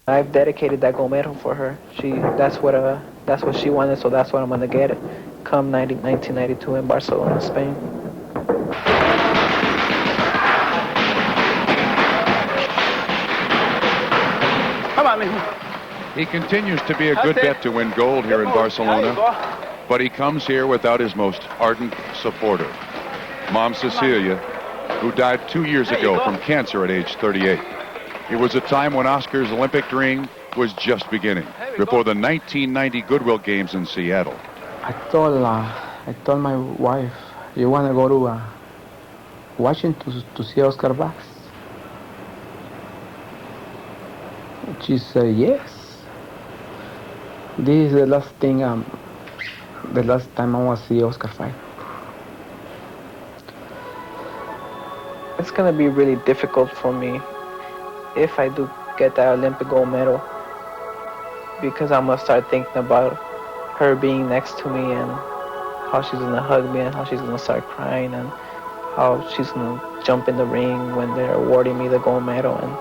I've dedicated that gold medal for her. That's what she wanted, so that's what I'm gonna get it. Come 1992 in Barcelona, Spain. Come on, mijo. He continues to be a good bet to win gold here in Barcelona, but he comes here without his most ardent supporter, Mom Cecilia, who died 2 years ago from cancer at age 38. It was a time when Oscar's Olympic dream was just beginning, before the 1990 Goodwill Games in Seattle. I told my wife, you want to go to Washington to see Oscar Bax? She said, yes. This is the last time I want to see Oscar fight. It's gonna be really difficult for me if I do get that Olympic gold medal, because I'm gonna start thinking about her being next to me and how she's gonna hug me and how she's gonna start crying and how she's gonna jump in the ring when they're awarding me the gold medal. And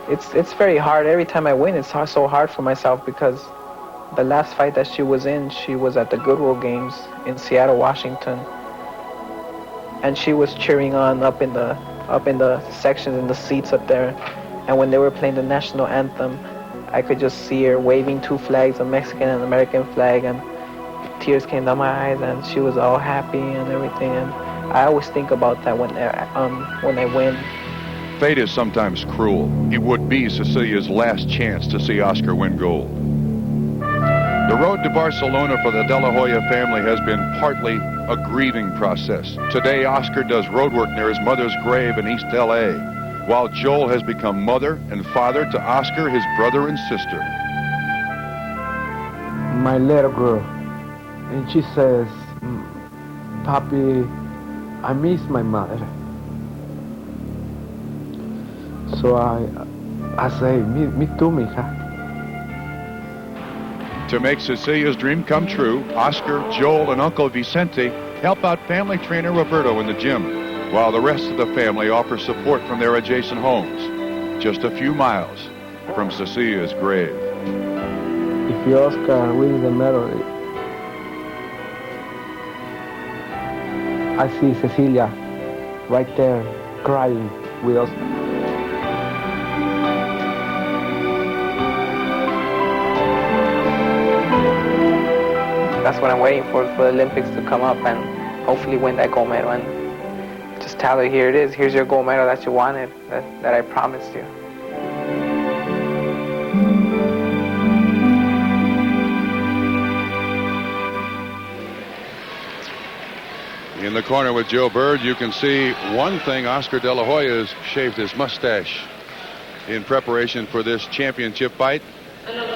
it's very hard. Every time I win, it's so hard for myself, because the last fight that she was in, she was at the Goodwill Games in Seattle, Washington, and she was cheering on up in the sections in the seats up there. And when they were playing the national anthem, I could just see her waving two flags, a Mexican and American flag, and tears came down my eyes, and she was all happy and everything. And I always think about that when I win. Fate is sometimes cruel. It would be Cecilia's last chance to see Oscar win gold. The road to Barcelona for the De La Hoya family has been partly a grieving process. Today, Oscar does road work near his mother's grave in East L.A., while Joel has become mother and father to Oscar, his brother and sister. My little girl, and she says, Papi, I miss my mother. So I say, me too, mija. To make Cecilia's dream come true, Oscar, Joel, and Uncle Vicente help out family trainer Roberto in the gym, while the rest of the family offers support from their adjacent homes, just a few miles from Cecilia's grave. If Oscar wins the medal, I see Cecilia right there crying with Oscar. That's what I'm waiting for the Olympics to come up and hopefully win that gold medal and just tell her, here it is, here's your gold medal that you wanted, that I promised you. In the corner with Joe Bird, you can see one thing. Oscar De La Hoya has shaved his mustache in preparation for this championship fight.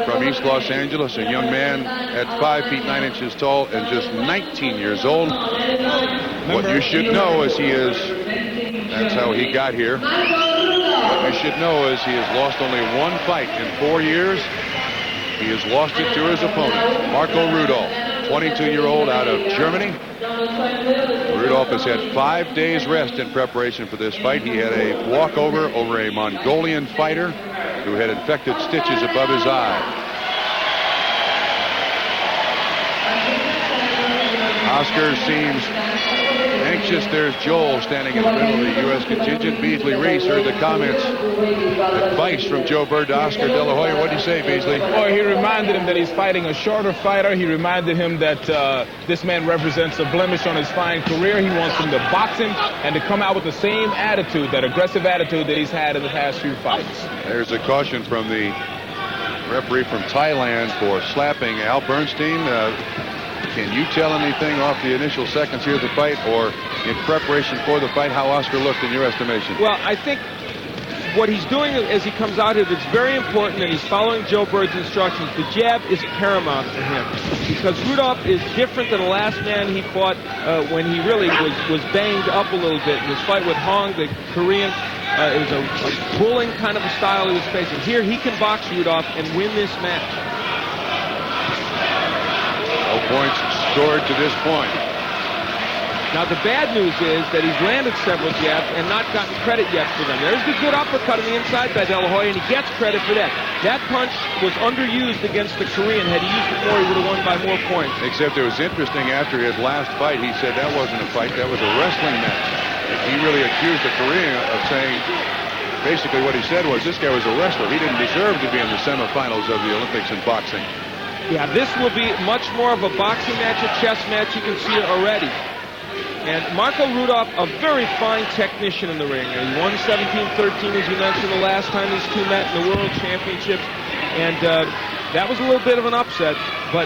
From East Los Angeles, a young man at 5 feet 9 inches tall and just 19 years old. What you should know is that's how he got here. What you should know is he has lost only one fight in 4 years. He has lost it to his opponent, Marco Rudolph, 22-year-old out of Germany. Rudolph has had 5 days rest in preparation for this fight. He had a walkover over a Mongolian fighter who had infected stitches above his eye. Oscar seems anxious. There's Joel standing in the middle of the U.S. contingent. Beasley Reese heard the comments, advice from Joe Bird to Oscar De La Hoya. What did he say, Beasley? Well, he reminded him that he's fighting a shorter fighter. He reminded him that this man represents a blemish on his fine career. He wants him to box him and to come out with the same attitude, that aggressive attitude that he's had in the past few fights. There's a caution from the referee from Thailand for slapping Al Bernstein. Can you tell anything off the initial seconds here of the fight, or in preparation for the fight, how Oscar looked in your estimation? Well, I think what he's doing as he comes out here, that's very important, and he's following Joe Bird's instructions. The jab is paramount for him, because Rudolph is different than the last man he fought when he really was banged up a little bit. In his fight with Hong, the Korean, it was a pulling kind of a style he was facing. Here, he can box Rudolph and win this match. No points scored to this point. Now, the bad news is that he's landed several jabs and not gotten credit yet for them. There's the good uppercut on the inside by De La Hoya, and he gets credit for that. That punch was underused against the Korean. Had he used it more, he would have won by more points. Except it was interesting, after his last fight, he said that wasn't a fight, that was a wrestling match. He really accused the Korean of saying, basically what he said was, this guy was a wrestler. He didn't deserve to be in the semifinals of the Olympics in boxing. Yeah, this will be much more of a boxing match, a chess match. You can see it already. And Marco Rudolph, a very fine technician in the ring. He won 17-13, as you mentioned, the last time these two met in the World Championships. And that was a little bit of an upset, but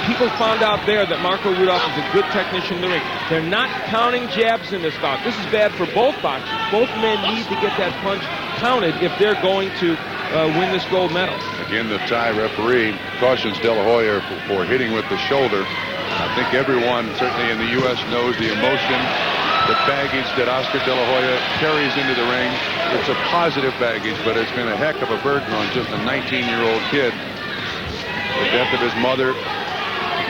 people found out there that Marco Rudolph is a good technician in the ring. They're not counting jabs in this bout. This is bad for both boxers. Both men need to get that punch counted if they're going to win this gold medal. Again, the Thai referee cautions De La Hoya for hitting with the shoulder. I think everyone, certainly in the U.S., knows the emotion, the baggage that Oscar De La Hoya carries into the ring. It's a positive baggage, but it's been a heck of a burden on just a 19-year-old kid. The death of his mother,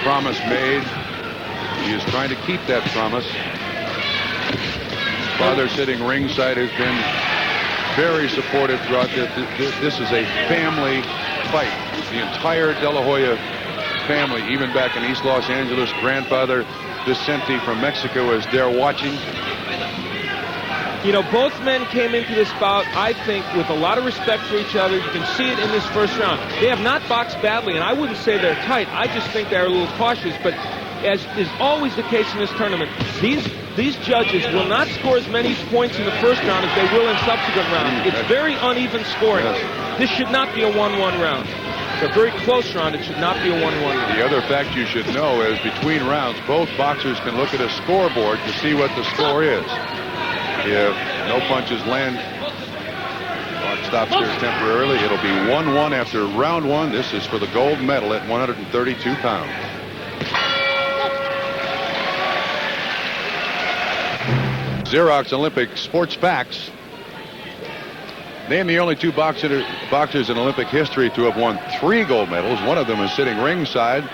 promise made. He is trying to keep that promise. His father, sitting ringside, has been very supportive throughout this. This is a family fight. The entire De La Hoya family, even back in East Los Angeles, grandfather Vicente from Mexico is there watching. You know, both men came into this bout, I think, with a lot of respect for each other. You can see it in this first round. They have not boxed badly, and I wouldn't say they're tight. I just think they're a little cautious. But as is always the case in this tournament, these judges will not score as many points in the first round as they will in subsequent rounds. It's very uneven scoring. Yes. This should not be a 1-1 round. It's a very close round. It should not be a 1-1 round. The other fact you should know is between rounds, both boxers can look at a scoreboard to see what the score is. If no punches land, clock stops here temporarily. It'll be 1-1 after round one. This is for the gold medal at 132 pounds. Xerox Olympic Sports Facts. Name the only two boxers in Olympic history to have won 3 gold medals. One of them is sitting ringside.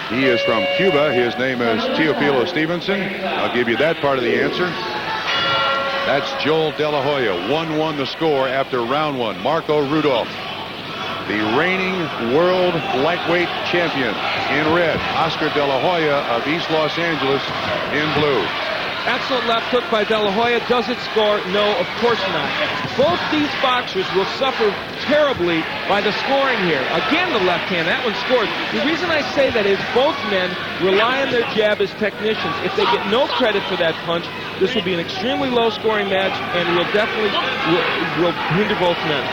He is from Cuba. His name is Teofilo Stevenson. I'll give you that part of the answer. That's Joel De La Hoya. 1-1 the score after round one. Marco Rudolph, the reigning world lightweight champion, in red. Oscar De La Hoya of East Los Angeles in blue. Excellent left hook by De La Hoya. Does it score? No, of course not. Both these boxers will suffer terribly by the scoring here. Again, the left hand. That one scored. The reason I say that is both men rely on their jab as technicians. If they get no credit for that punch, this will be an extremely low-scoring match, and will definitely will hinder both men.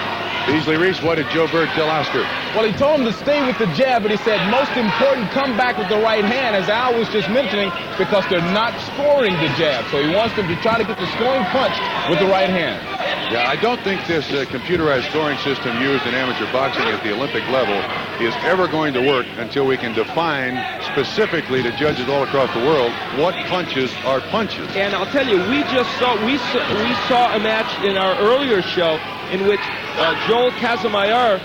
Beasley Reese, what did Joe Bird tell Oscar? Well, he told him to stay with the jab, but he said most important, come back with the right hand, as Al was just mentioning, because they're not scoring the jab. So he wants them to try to get the scoring punch with the right hand. Yeah, I don't think this computerized scoring system used in amateur boxing at the Olympic level is ever going to work until we can define specifically to judges all across the world what punches are punches. And I'll tell you, we saw a match in our earlier show in which Joel Casamayor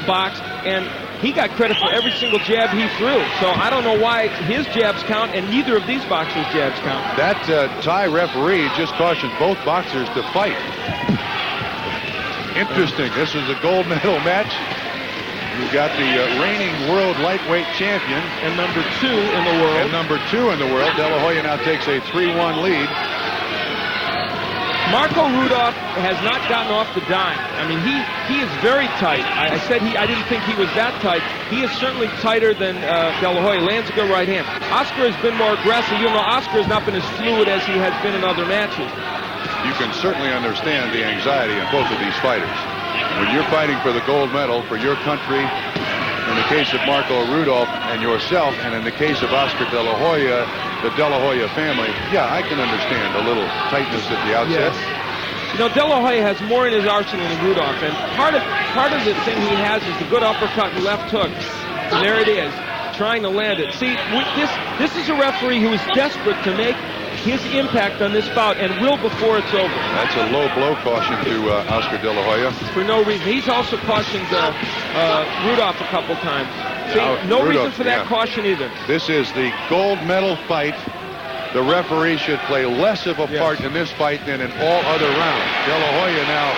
boxed, and he got credit for every single jab he threw. So I don't know why his jabs count and neither of these boxers' jabs count. That Thai referee just cautioned both boxers to fight. Interesting. This is a gold medal match. You've got the reigning world lightweight champion. And number 2 in the world. And number 2 in the world. De La Hoya now takes a 3-1 lead. Marco Rudolph has not gotten off the dime. I mean, he is very tight. I said I didn't think he was that tight. He is certainly tighter than De La Hoya. Lands a good right hand. Oscar has been more aggressive. You know, Oscar has not been as fluid as he has been in other matches. You can certainly understand the anxiety in both of these fighters. When you're fighting for the gold medal for your country, in the case of Marco Rudolph and yourself, and in the case of Oscar De La Hoya, the De La Hoya family, yeah, I can understand a little tightness at the outset. Yes. You know, De La Hoya has more in his arsenal than Rudolph, and part of the thing he has is the good uppercut and left hook. And there it is, trying to land it. See, this is a referee who is desperate to make his impact on this bout and will before it's over. That's a low blow caution to Oscar De La Hoya. For no reason. He's also cautioned Rudolph a couple times. See, no reason for that caution either. This is the gold medal fight the referee should play less of a part in this fight than in all other rounds. De La Hoya now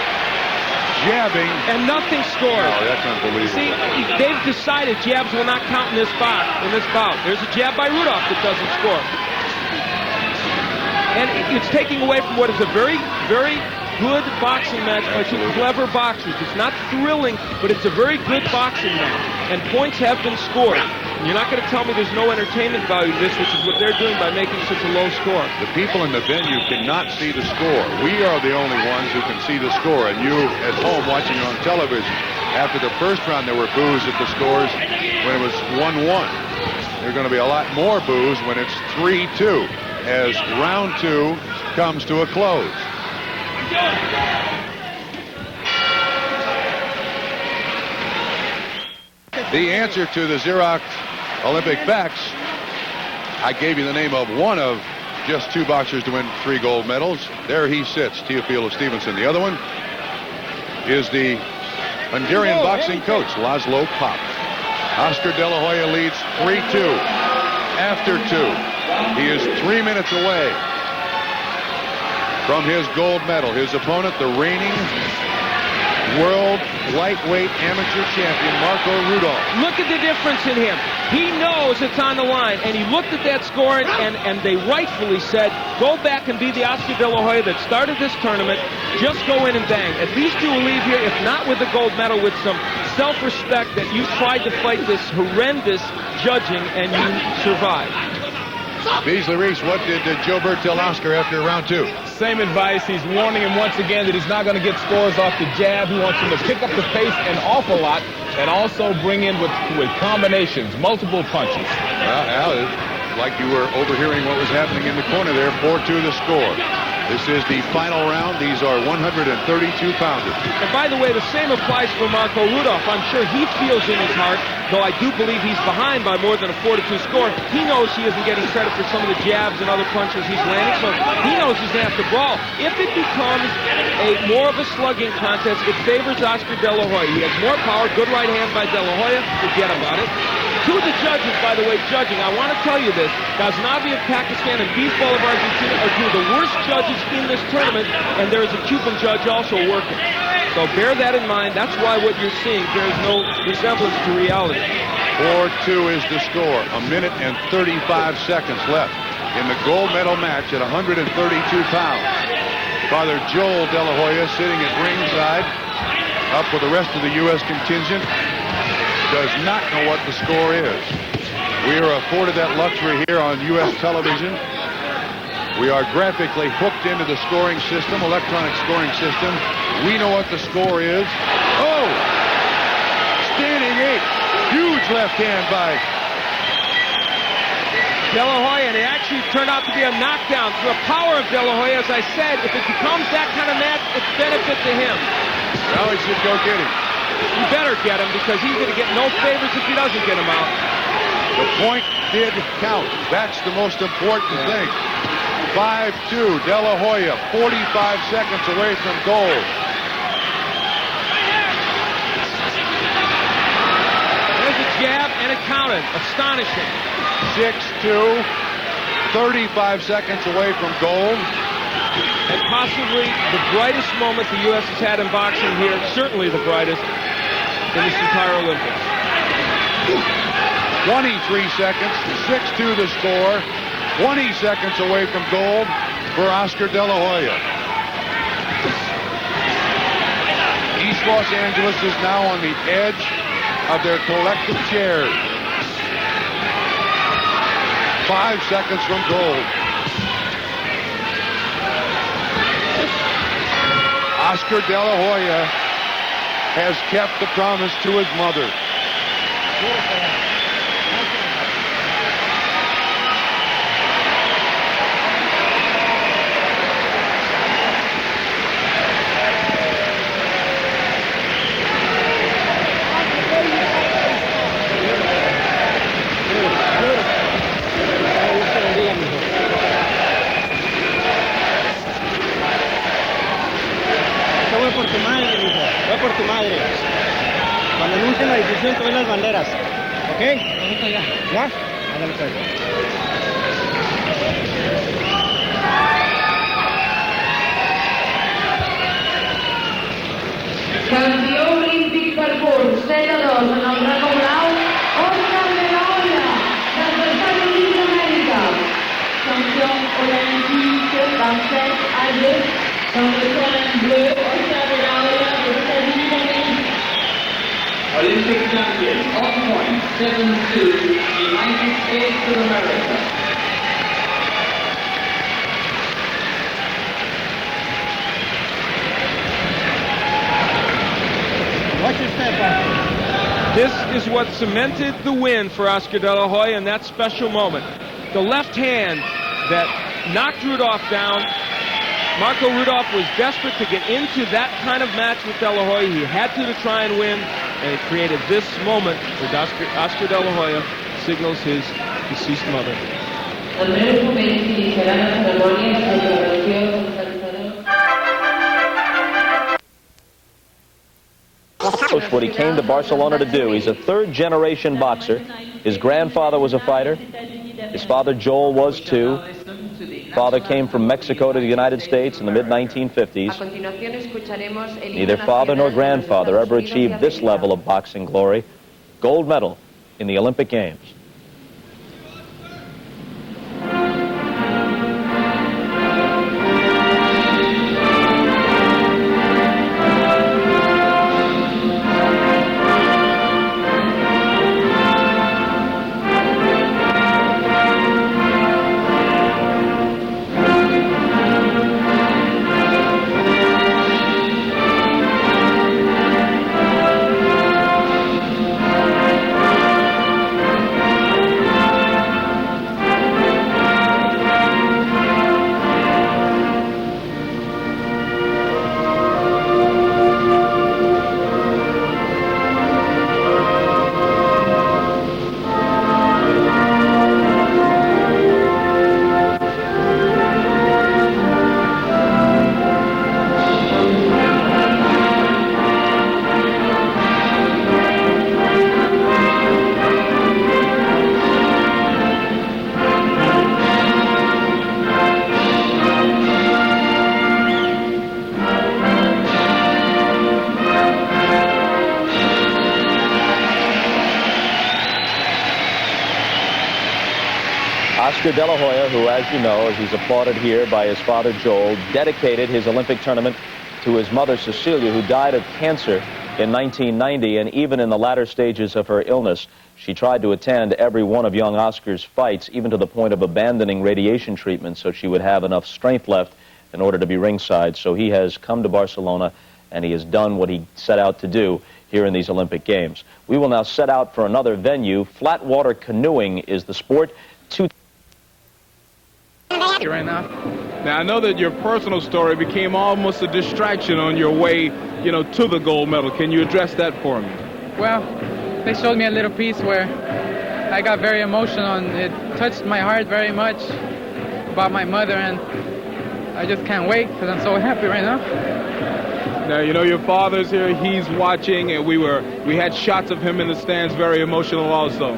jabbing. And nothing scored. Oh, that's unbelievable. See, they've decided jabs will not count in this bout. There's a jab by Rudolph that doesn't score. And it's taking away from what is a very, very good boxing match by two clever boxers. It's not thrilling, but it's a very good boxing match. And points have been scored. And you're not going to tell me there's no entertainment value to this, which is what they're doing by making such a low score. The people in the venue cannot see the score. We are the only ones who can see the score. And you at home watching it on television, after the first round there were boos at the scores when it was 1-1. There are going to be a lot more boos when it's 3-2 as round 2 comes to a close. The answer to the Xerox Olympic backs, I gave you the name of one of just 2 boxers to win 3 gold medals. There he sits, Teofilo Stevenson. The other one is the Hungarian boxing coach, Laszlo Papp. Oscar De La Hoya leads 3-2 after 2. He is 3 minutes away from his gold medal. His opponent, the reigning world lightweight amateur champion, Marco Rudolph. Look at the difference in him. He knows it's on the line, and he looked at that score, and they rightfully said, go back and be the Oscar De La Hoya that started this tournament. Just go in and bang. At least you will leave here, if not with the gold medal, with some self-respect that you tried to fight this horrendous judging, and you survived. Beasley Reese, what did Joe Burt tell Oscar after round 2? Same advice. He's warning him once again that he's not going to get scores off the jab. He wants him to pick up the pace an awful lot and also bring in with combinations, multiple punches. Well, Al, it's like you were overhearing what was happening in the corner there. 4-2 the score. This is the final round. These are 132-pounders. And by the way, the same applies for Marco Rudolph. I'm sure he feels in his heart, though I do believe he's behind by more than a 4-2 score. He knows he isn't getting credit for some of the jabs and other punches he's landing, so he knows he's going to have to brawl. If it becomes more of a slugging contest, it favors Oscar De La Hoya. He has more power. Good right hand by De La Hoya. Forget about it. Two of the judges, by the way, judging, I want to tell you this. Ghaznavi of Pakistan and Bisbal of Argentina are 2 of the worst judges in this tournament, and there is a Cuban judge also working. So bear that in mind. That's why what you're seeing bears no resemblance to reality. 4-2 is the score. 1 minute and 35 seconds left in the gold medal match at 132 pounds. Father Joel De La Hoya sitting at ringside up with the rest of the U.S. contingent. Does not know what the score is. We are afforded that luxury here on U.S. television. We are graphically hooked into the scoring system, electronic scoring system. We know what the score is. Oh! Standing 8. Huge left hand by De La Hoya, and it actually turned out to be a knockdown. For the power of De La Hoya, as I said, if it becomes that kind of match, it's benefit to him. Now he should go get him. You better get him, because he's going to get no favors if he doesn't get him out. The point did count. That's the most important thing. 5-2, De La Hoya, 45 seconds away from gold. There's a jab, and it counted. Astonishing. 6-2, 35 seconds away from gold. And possibly the brightest moment the U.S. has had in boxing here, certainly the brightest in this entire Olympics. 23 seconds, 6-2 the score, 20 seconds away from gold for Oscar De La Hoya. East Los Angeles is now on the edge of their collective chairs. 5 seconds from gold. Oscar De La Hoya has kept the promise to his mother. Por tu madre, hijo. Voy por tu madre. Cuando anuncien la decisión, te ven las banderas. ¿Ok? ¿Ya? Ándale, pues. Campió olímpic per punts, 7-2 en el racó blau, Oscar de la Hoya, dels Estats Units d'Amèrica. Champion olympique basket adulte, dans le colonne bleu, Oscar de la Hoya, des États-Unis d'Amérique. Olympic champion, on point, 7-2, United States of America. Watch your step, Oscar. This is what cemented the win for Oscar De La Hoya in that special moment. The left hand that knocked Rudolph down. Marco Rudolph was desperate to get into that kind of match with De La Hoya. He had to try and win, and it created this moment where Oscar De La Hoya signals his deceased mother. En breus moments iniciarà la cerimònia de celebració dels vencedors. What he came to Barcelona to do. He's a third-generation boxer. His grandfather was a fighter. His father, Joel, was too. Father came from Mexico to the United States in the mid-1950s. Neither father nor grandfather ever achieved this level of boxing glory. Gold medal in the Olympic Games. Oscar De La Hoya, who, as you know, as he's applauded here by his father Joel, dedicated his Olympic tournament to his mother Cecilia, who died of cancer in 1990, and even in the latter stages of her illness, she tried to attend every one of young Oscar's fights, even to the point of abandoning radiation treatment so she would have enough strength left in order to be ringside. So he has come to Barcelona, and he has done what he set out to do here in these Olympic Games. We will now set out for another venue. Flatwater canoeing is the sport. Right now. Now, I know that your personal story became almost a distraction on your way, to the gold medal. Can you address that for me? Well, they showed me a little piece where I got very emotional, and it touched my heart very much about my mother, and I just can't wait because I'm so happy right now. Now, your father's here, he's watching, and we had shots of him in the stands, very emotional also.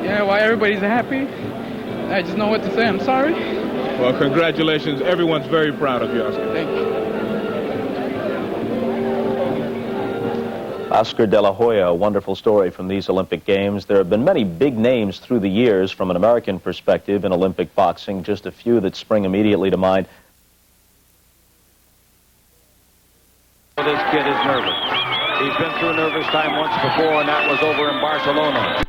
Yeah, why everybody's happy? I just know what to say. I'm sorry. Well, congratulations. Everyone's very proud of you, Oscar. Thank you. Oscar De La Hoya, a wonderful story from these Olympic Games. There have been many big names through the years from an American perspective in Olympic boxing, just a few that spring immediately to mind. This kid is nervous. He's been through nervous time once before, and that was over in Barcelona.